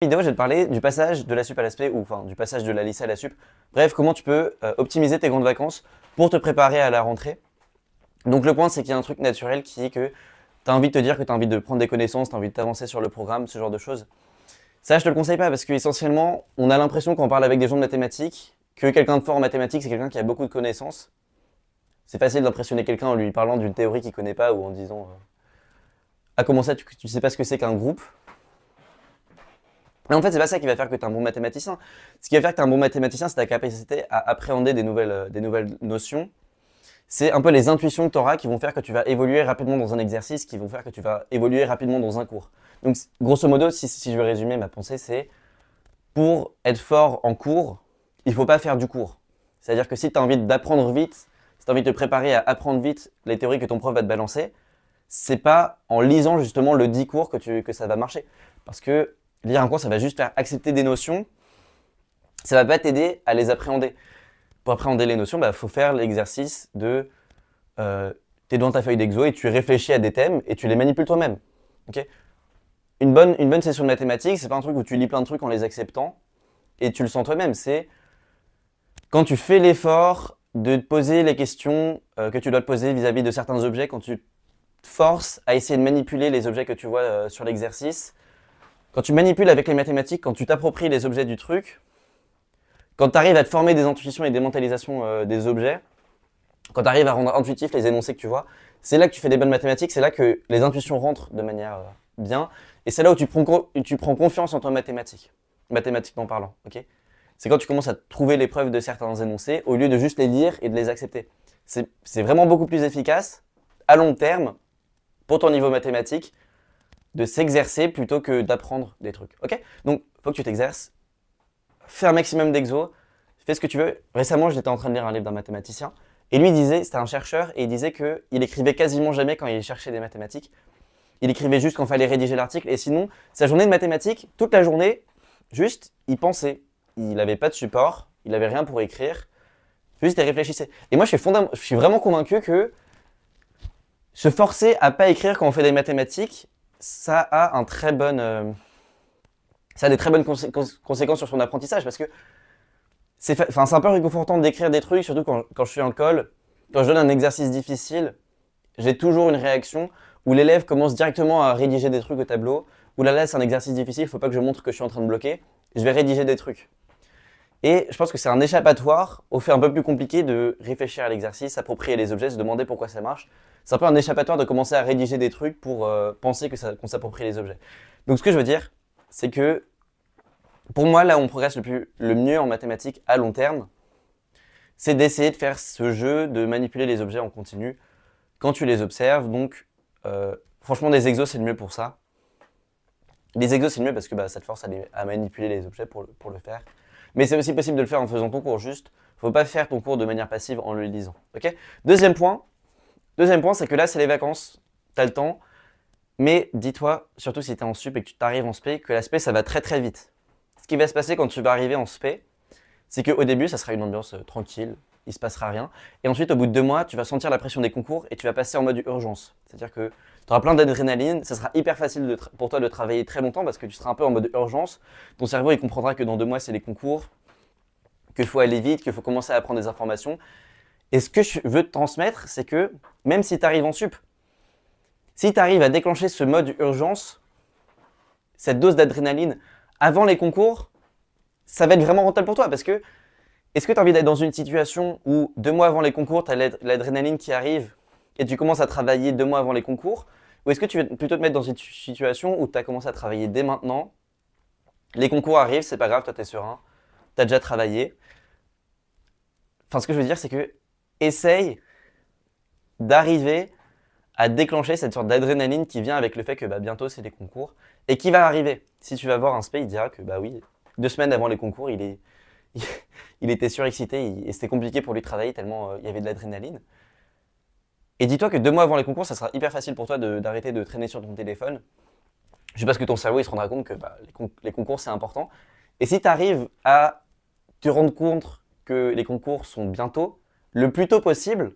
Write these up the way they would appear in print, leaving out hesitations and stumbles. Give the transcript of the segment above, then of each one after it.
Vidéo, je vais te parler du passage de la sup à la spé, ou enfin du passage de la lycée à la sup. Bref, comment tu peux optimiser tes grandes vacances pour te préparer à la rentrée. Donc le point, c'est qu'il y a un truc naturel qui est que tu as envie de te dire que tu as envie de prendre des connaissances, tu as envie de t'avancer sur le programme, ce genre de choses. Ça, je te le conseille pas parce que essentiellement, on a l'impression quand on parle avec des gens de mathématiques que quelqu'un de fort en mathématiques, c'est quelqu'un qui a beaucoup de connaissances. C'est facile d'impressionner quelqu'un en lui parlant d'une théorie qu'il connaît pas ou en disant ah, comment ça, tu sais pas ce que c'est qu'un groupe. Mais en fait, c'est pas ça qui va faire que tu es un bon mathématicien. Ce qui va faire que tu es un bon mathématicien, c'est ta capacité à appréhender des nouvelles notions. C'est un peu les intuitions que tu auras qui vont faire que tu vas évoluer rapidement dans un exercice, qui vont faire que tu vas évoluer rapidement dans un cours. Donc, grosso modo, si je veux résumer ma pensée, c'est pour être fort en cours, il ne faut pas faire du cours. C'est-à-dire que si tu as envie d'apprendre vite, si tu as envie de te préparer à apprendre vite les théories que ton prof va te balancer, c'est pas en lisant justement le 10 cours que ça va marcher. Parce que lire un cours, ça va juste faire accepter des notions, ça va pas t'aider à les appréhender. Pour appréhender les notions, il faut faire l'exercice de tu es dans ta feuille d'exo et tu réfléchis à des thèmes et tu les manipules toi-même. Okay, une bonne session de mathématiques, c'est pas un truc où tu lis plein de trucs en les acceptant et tu le sens toi-même. C'est quand tu fais l'effort de te poser les questions que tu dois te poser vis-à-vis de certains objets, quand tu te forces à essayer de manipuler les objets que tu vois sur l'exercice, quand tu manipules avec les mathématiques, quand tu t'appropries les objets du truc, quand tu arrives à te former des intuitions et des mentalisations des objets, quand tu arrives à rendre intuitifs les énoncés que tu vois, c'est là que tu fais des bonnes mathématiques, c'est là que les intuitions rentrent de manière bien, et c'est là où tu prends confiance en toi mathématiquement parlant. Okay, c'est quand tu commences à trouver les preuves de certains énoncés, au lieu de juste les lire et de les accepter. C'est vraiment beaucoup plus efficace, à long terme, pour ton niveau mathématique, de s'exercer plutôt que d'apprendre des trucs. Ok, donc, il faut que tu t'exerces. Fais un maximum d'exos, fais ce que tu veux. Récemment, j'étais en train de lire un livre d'un mathématicien, et lui disait, c'était un chercheur, et il disait qu'il écrivait quasiment jamais quand il cherchait des mathématiques. Il écrivait juste quand il fallait rédiger l'article, et sinon, sa journée de mathématiques, toute la journée, juste, il pensait. Il n'avait pas de support, il n'avait rien pour écrire, juste il réfléchissait. Et moi, je suis vraiment convaincu que se forcer à pas écrire quand on fait des mathématiques, ça a des très bonnes conséquences sur son apprentissage parce que c'est un peu réconfortant d'écrire des trucs, surtout quand je suis en colle, quand je donne un exercice difficile, j'ai toujours une réaction où l'élève commence directement à rédiger des trucs au tableau, où là c'est un exercice difficile, il ne faut pas que je montre que je suis en train de bloquer, je vais rédiger des trucs. Et je pense que c'est un échappatoire au fait un peu plus compliqué de réfléchir à l'exercice, s'approprier les objets, se demander pourquoi ça marche. C'est un peu un échappatoire de commencer à rédiger des trucs pour penser qu'on s'approprie les objets. Donc ce que je veux dire, c'est que pour moi, là où on progresse le mieux en mathématiques à long terme, c'est d'essayer de faire ce jeu de manipuler les objets en continu quand tu les observes. Donc franchement, des exos, c'est le mieux pour ça. Les exos, c'est le mieux parce que ça te force à manipuler les objets pour le faire. Mais c'est aussi possible de le faire en faisant ton cours juste. Il ne faut pas faire ton cours de manière passive en le lisant. Okay, deuxième point, c'est que là, c'est les vacances, tu as le temps. Mais dis-toi, surtout si tu es en sup et que tu t'arrives en spé, que la spé, ça va très très vite. Ce qui va se passer quand tu vas arriver en spé, c'est qu'au début, ça sera une ambiance tranquille, il ne se passera rien. Et ensuite, au bout de 2 mois, tu vas sentir la pression des concours et tu vas passer en mode urgence. C'est-à-dire que tu auras plein d'adrénaline, ça sera hyper facile pour toi de travailler très longtemps parce que tu seras un peu en mode urgence. Ton cerveau, il comprendra que dans 2 mois, c'est les concours, qu'il faut aller vite, qu'il faut commencer à apprendre des informations. Et ce que je veux te transmettre, c'est que même si tu arrives en sup, si tu arrives à déclencher ce mode urgence, cette dose d'adrénaline avant les concours, ça va être vraiment rentable pour toi parce que est-ce que tu as envie d'être dans une situation où 2 mois avant les concours, tu as l'adrénaline qui arrive et tu commences à travailler 2 mois avant les concours? Ou est-ce que tu veux plutôt te mettre dans une situation où tu as commencé à travailler dès maintenant, les concours arrivent, c'est pas grave, toi tu es serein, tu as déjà travaillé. Enfin, ce que je veux dire, c'est que essaye d'arriver à déclencher cette sorte d'adrénaline qui vient avec le fait que bientôt c'est les concours et qui va arriver. Si tu vas voir un spé, il dira que oui, 2 semaines avant les concours, il était surexcité et c'était compliqué pour lui de travailler tellement il y avait de l'adrénaline. Et dis-toi que 2 mois avant les concours, ça sera hyper facile pour toi d'arrêter de traîner sur ton téléphone. Juste parce que ton cerveau il se rendra compte que les concours c'est important. Et si tu arrives à te rendre compte que les concours sont bientôt, le plus tôt possible,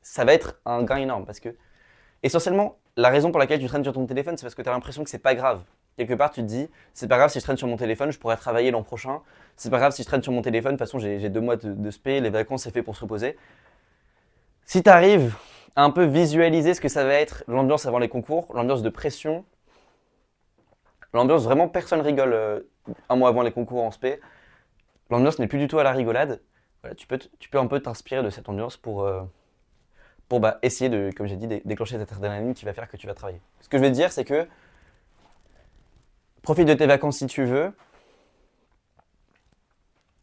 ça va être un gain énorme. Parce que essentiellement, la raison pour laquelle tu traînes sur ton téléphone, c'est parce que tu as l'impression que c'est pas grave. quelque part, tu te dis, c'est pas grave si je traîne sur mon téléphone, je pourrais travailler l'an prochain. C'est pas grave si je traîne sur mon téléphone, de toute façon, j'ai 2 mois de spé, les vacances, c'est fait pour se reposer. Si tu arrives à un peu visualiser ce que ça va être l'ambiance avant les concours, l'ambiance de pression, l'ambiance vraiment personne rigole un mois avant les concours en spé, l'ambiance n'est plus du tout à la rigolade. Voilà, tu peux un peu t'inspirer de cette ambiance pour essayer de, comme j'ai dit, déclencher cette adrénaline qui va faire que tu vas travailler. Ce que je vais te dire, c'est que profite de tes vacances si tu veux,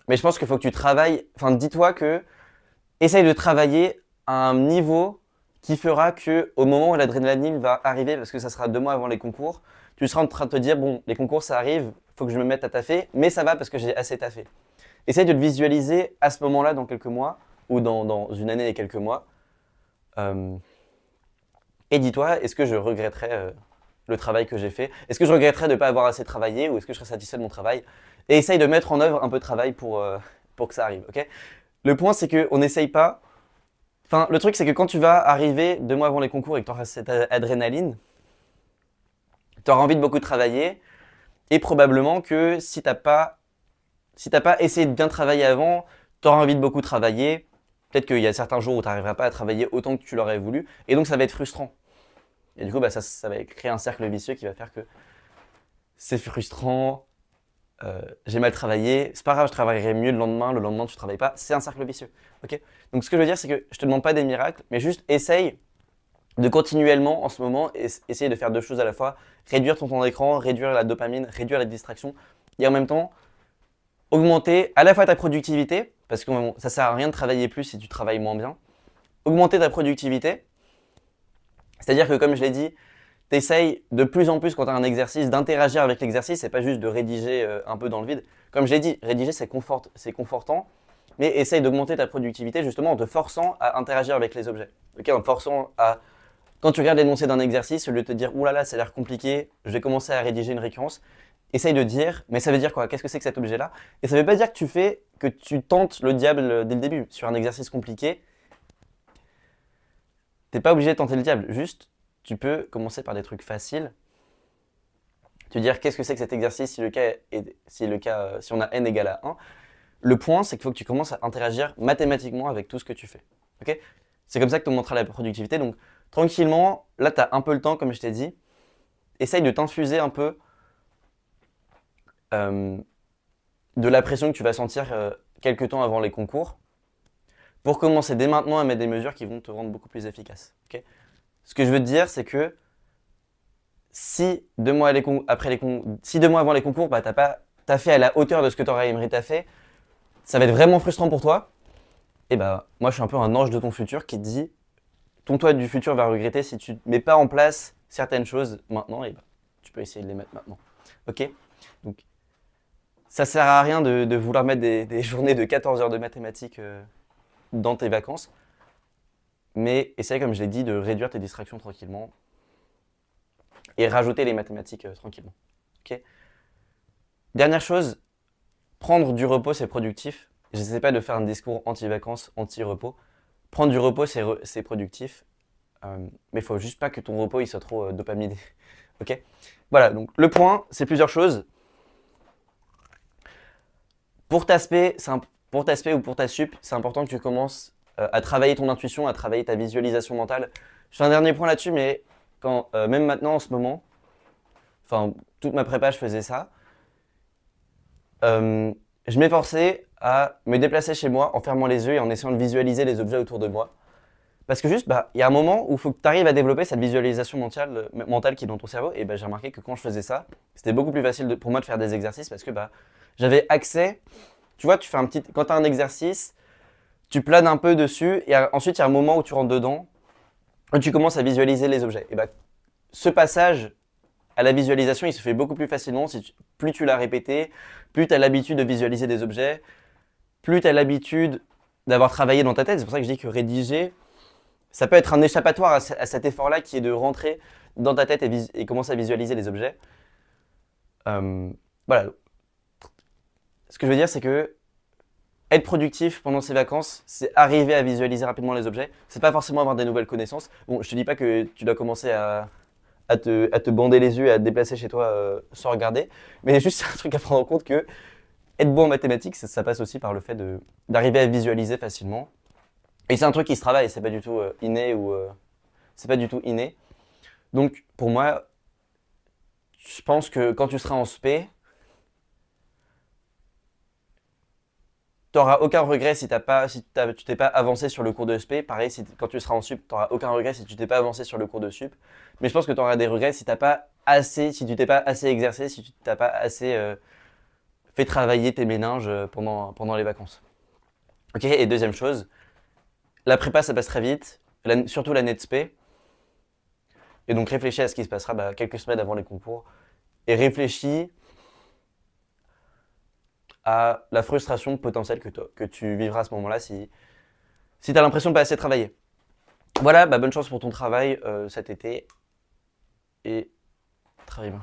mais je pense qu'il faut que tu travailles, enfin dis-toi que essaye de travailler à un niveau qui fera que au moment où l'adrénaline va arriver, parce que ça sera 2 mois avant les concours, tu seras en train de te dire, bon, les concours ça arrive, faut que je me mette à taffer, mais ça va parce que j'ai assez taffé. Essaye de te visualiser à ce moment-là dans quelques mois, ou dans une année et quelques mois, et dis-toi, est-ce que je regretterais le travail que j'ai fait? Est-ce que je regretterais de ne pas avoir assez travaillé ou est-ce que je serais satisfait de mon travail? Et essaye de mettre en œuvre un peu de travail pour que ça arrive. Ok. Le point, c'est qu'on n'essaye pas. Enfin, le truc, c'est que quand tu vas arriver 2 mois avant les concours et que tu auras cette adrénaline, tu auras envie de beaucoup travailler et probablement que si tu n'as pas essayé de bien travailler avant, tu auras envie de beaucoup travailler. Peut-être qu'il y a certains jours où tu n'arriveras pas à travailler autant que tu l'aurais voulu et donc ça va être frustrant. Et du coup, ça va créer un cercle vicieux qui va faire que c'est frustrant, j'ai mal travaillé, c'est pas grave, je travaillerai mieux le lendemain tu travailles pas, c'est un cercle vicieux. Ok. Donc ce que je veux dire, c'est que je te demande pas des miracles, mais juste essaye de continuellement en ce moment, essayer de faire 2 choses à la fois, réduire ton temps d'écran, réduire la dopamine, réduire la distraction, et en même temps augmenter à la fois ta productivité, parce que ça sert à rien de travailler plus si tu travailles moins bien, augmenter ta productivité, c'est-à-dire que comme je l'ai dit, tu essayes de plus en plus quand tu as un exercice d'interagir avec l'exercice et pas juste de rédiger un peu dans le vide. Comme je l'ai dit, rédiger c'est confortant, mais essaye d'augmenter ta productivité justement en te forçant à interagir avec les objets. Okay, en te forçant à, quand tu regardes l'énoncé d'un exercice, au lieu de te dire « Ouh là là, ça a l'air compliqué, je vais commencer à rédiger une récurrence », essaye de dire « Mais ça veut dire quoi? Qu'est-ce que c'est que cet objet-là » Et ça ne veut pas dire que tu tentes le diable dès le début. Sur un exercice compliqué, tu n'es pas obligé de tenter le diable, juste tu peux commencer par des trucs faciles. Te dire qu'est-ce que c'est que cet exercice si on a n égale à 1. Le point, c'est qu'il faut que tu commences à interagir mathématiquement avec tout ce que tu fais. Okay. C'est comme ça que tu augmenteras la productivité. Donc tranquillement, là tu as un peu le temps comme je t'ai dit. Essaye de t'infuser un peu de la pression que tu vas sentir quelques temps avant les concours pour commencer dès maintenant à mettre des mesures qui vont te rendre beaucoup plus efficace. Okay. Ce que je veux te dire, c'est que si 2 mois, si 2 mois avant les concours, bah, tu n'as pas taffé à la hauteur de ce que tu aurais aimé taffer, ça va être vraiment frustrant pour toi. Et bah, moi, je suis un peu un ange de ton futur qui te dit ton toi du futur va regretter si tu ne mets pas en place certaines choses maintenant. Et bah, tu peux essayer de les mettre maintenant. Ok. Donc, ça sert à rien de vouloir mettre des journées de 14 heures de mathématiques dans tes vacances. Mais essaye, comme je l'ai dit, de réduire tes distractions tranquillement et rajouter les mathématiques tranquillement. Okay. Dernière chose, prendre du repos, c'est productif. Je n'essaie pas de faire un discours anti-vacances, anti-repos. Prendre du repos, c'est productif. Mais il ne faut juste pas que ton repos il soit trop dopaminé. Okay. Voilà, donc le point, c'est plusieurs choses. Pour ta spé ou pour ta sup, c'est important que tu commences à travailler ton intuition, à travailler ta visualisation mentale. Je fais un dernier point là-dessus, mais même maintenant, en ce moment, enfin, toute ma prépa, je faisais ça. Je m'efforçais à me déplacer chez moi en fermant les yeux et en essayant de visualiser les objets autour de moi. Parce que juste, il y a un moment où il faut que tu arrives à développer cette visualisation mentale qui est dans ton cerveau. Et j'ai remarqué que quand je faisais ça, c'était beaucoup plus facile pour moi de faire des exercices parce que j'avais accès. Tu vois, quand tu as un exercice, tu planes un peu dessus et ensuite il y a un moment où tu rentres dedans, où tu commences à visualiser les objets. Et ce passage à la visualisation, il se fait beaucoup plus facilement plus tu l'as répété, plus tu as l'habitude de visualiser des objets, plus tu as l'habitude d'avoir travaillé dans ta tête. C'est pour ça que je dis que rédiger, ça peut être un échappatoire à cet effort-là qui est de rentrer dans ta tête et commencer à visualiser les objets. Voilà. Ce que je veux dire, c'est que être productif pendant ces vacances, c'est arriver à visualiser rapidement les objets. C'est pas forcément avoir des nouvelles connaissances. Bon, je te dis pas que tu dois commencer à à te bander les yeux et à te déplacer chez toi sans regarder. Mais juste, c'est un truc à prendre en compte que être bon en mathématiques, ça passe aussi par le fait d'arriver à visualiser facilement. Et c'est un truc qui se travaille, c'est pas du tout inné ou c'est pas du tout inné. Donc pour moi, je pense que quand tu seras en spé, t'auras aucun regret si tu t'es pas avancé sur le cours de spé. Pareil, quand tu seras en sup, t'auras aucun regret si tu t'es pas avancé sur le cours de sup. Mais je pense que t'auras des regrets si si tu t'es pas assez exercé, si tu t'as pas assez fait travailler tes méninges pendant les vacances. Ok, et deuxième chose, la prépa ça passe très vite, surtout l'année de spé. Et donc réfléchis à ce qui se passera quelques semaines avant les concours. Et réfléchis à la frustration potentielle que tu vivras à ce moment-là si tu as l'impression de pas assez travailler. Voilà, bonne chance pour ton travail cet été et travaille bien.